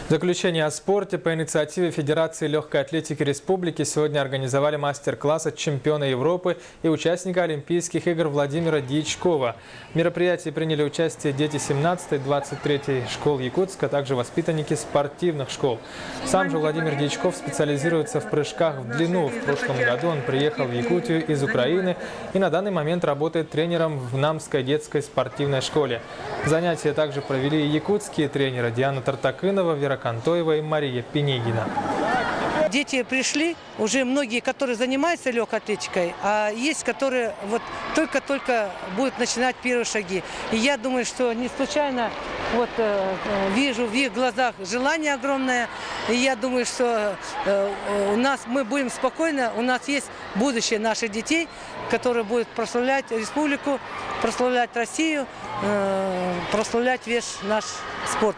Заключение о спорте по инициативе Федерации легкой атлетики Республики сегодня организовали мастер-класс от чемпиона Европы и участника Олимпийских игр Владимира Дьячкова. В мероприятии приняли участие дети 17-й, 23-й школ Якутска, а также воспитанники спортивных школ. Сам же Владимир Дьячков специализируется в прыжках в длину. В прошлом году он приехал в Якутию из Украины и на данный момент работает тренером в Намской детской спортивной школе. Занятия также провели и якутские тренеры Диана Тартакынова, Вера Кантоева и Мария Пенегина. Дети пришли, уже многие, которые занимаются легкой атлетикой, а есть, которые вот только-только будут начинать первые шаги. И я думаю, что не случайно вижу в их глазах желание огромное. И я думаю, что мы будем спокойно, у нас есть будущее наших детей, которые будут прославлять республику, прославлять Россию, прославлять весь наш спорт.